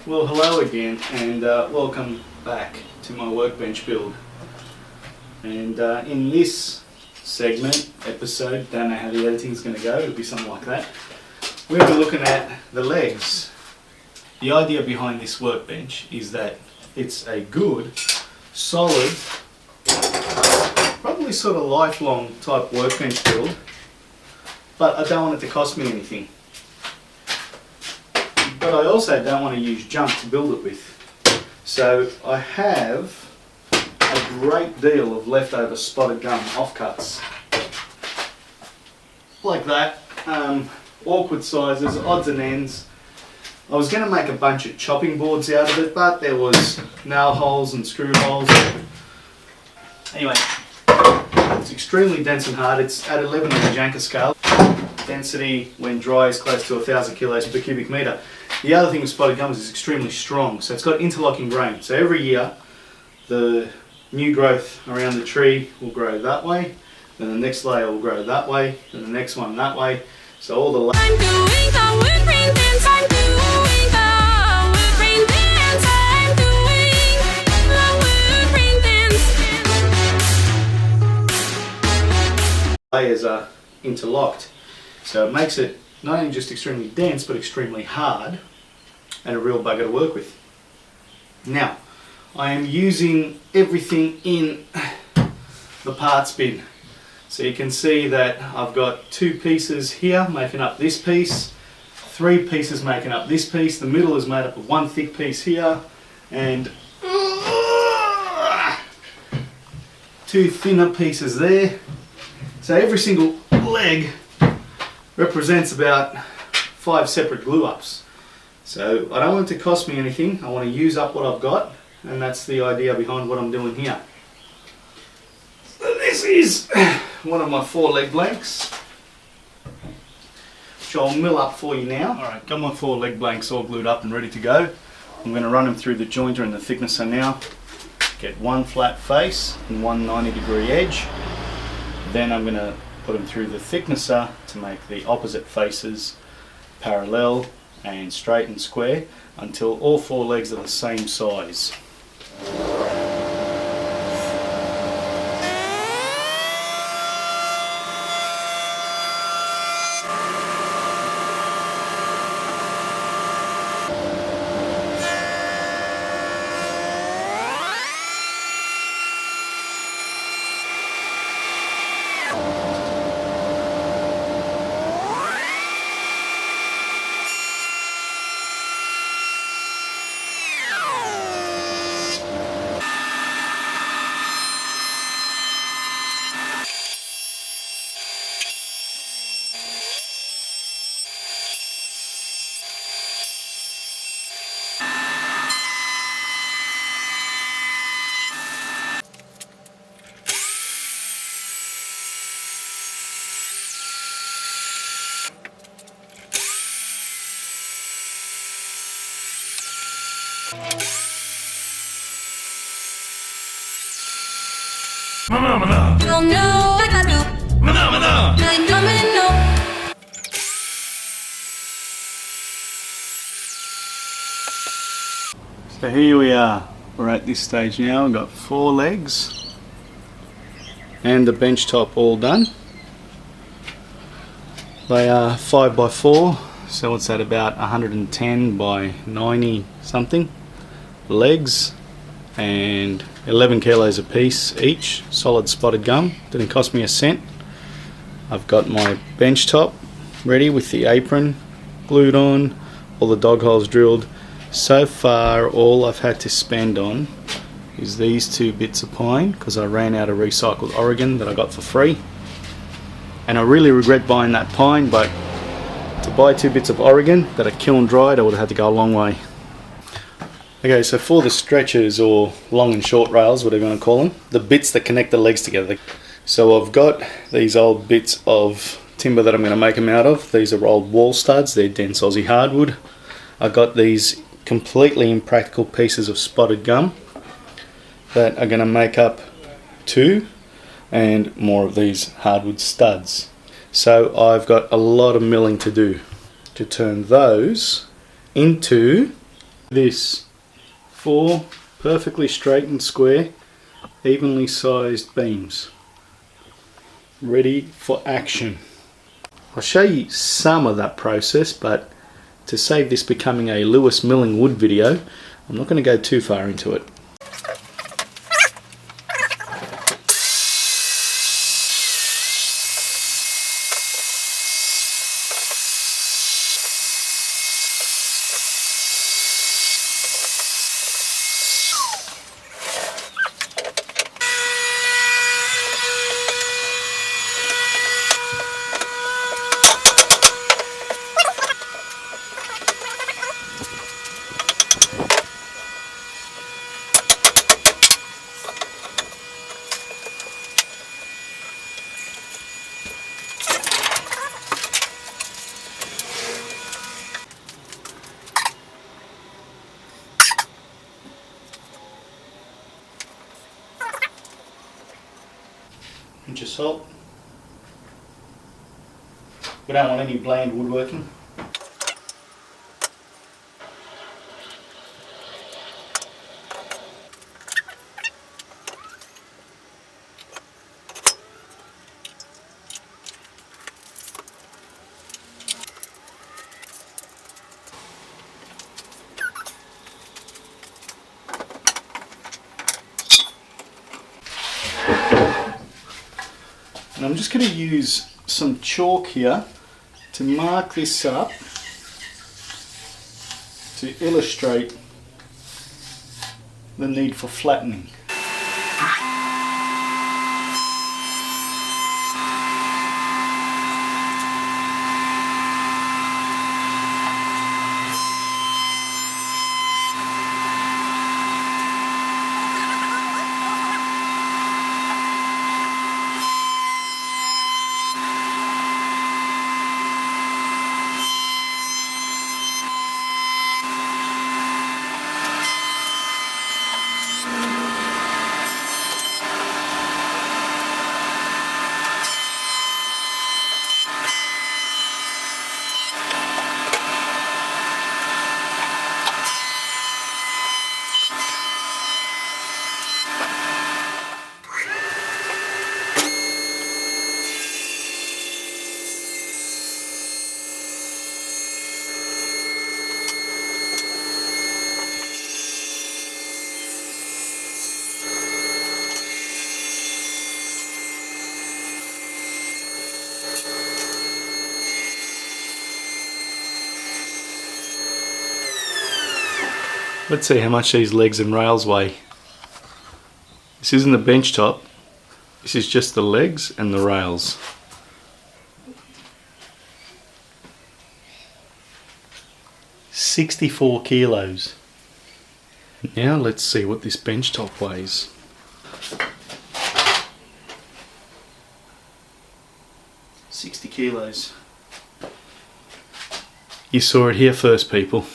Well, hello again, and welcome back to my workbench build. And in this episode, don't know how the editing's going to go, it'll be something like that. We'll be looking at the legs. The idea behind this workbench is that it's a good, solid, probably sort of lifelong type workbench build, but I don't want it to cost me anything. But I also don't want to use junk to build it with. So I have a great deal of leftover spotted gum offcuts. Like that. Awkward sizes, odds and ends. I was going to make a bunch of chopping boards out of it, but there was nail holes and screw holes. Anyway, it's extremely dense and hard. It's at 11 on the Janka scale. Density when dry is close to 1,000 kilos per cubic metre. The other thing with spotted gum is it's extremely strong, so it's got interlocking grain. So every year the new growth around the tree will grow that way, then the next layer will grow that way, then the next one that way. So all the I'm doing the woodbrain dance, I'm doing the woodbrain dance, I'm doing the woodbrain dance. Layers are interlocked, so it makes it not only just extremely dense but extremely hard and a real bugger to work with. Now, I am using everything in the parts bin. So you can see that I've got two pieces here making up this piece, three pieces making up this piece, the middle is made up of one thick piece here, and two thinner pieces there. So every single leg represents about 5 separate glue ups. So I don't want it to cost me anything, I want to use up what I've got, and that's the idea behind what I'm doing here. So this is one of my 4 leg blanks, which I'll mill up for you now. Alright, got my 4 leg blanks all glued up and ready to go. I'm going to run them through the jointer and the thicknesser now. Get one flat face and one 90-degree edge. Then I'm going to put them through the thicknesser to make the opposite faces parallel and straight and square until all 4 legs are the same size. So here we are, we're at this stage now. We've got 4 legs and the Benchtop all done. They are 5x4, so it's at about 110 by 90 something legs, and 11 kilos a piece each, solid spotted gum. Didn't cost me a cent. I've got my Benchtop ready with the apron glued on, all the dog holes drilled. So far all I've had to spend on is these 2 bits of pine, because I ran out of recycled Oregon that I got for free, and I really regret buying that pine, but to buy 2 bits of Oregon that are kiln dried I would have had to go a long way. Okay, so for the stretchers, or long and short rails, whatever you want to call them, the bits that connect the legs together. So I've got these old bits of timber that I'm going to make them out of. These are old wall studs, they're dense Aussie hardwood. I got these completely impractical pieces of spotted gum that are going to make up 2, and more of these hardwood studs. So I've got a lot of milling to do to turn those into This 4 perfectly straight and square, evenly sized beams, ready for action. I'll show you some of that process, but to save this becoming a Lewis milling wood video, I'm not going to go too far into it. Pinch of salt. We don't want any bland woodworking. And I'm just going to use some chalk here to mark this up to illustrate the need for flattening. Let's see how much these legs and rails weigh. This isn't the Benchtop, this is just the legs and the rails. $64 kilos. Now let's see what this Benchtop weighs. $60 kilos. You saw it here first, people.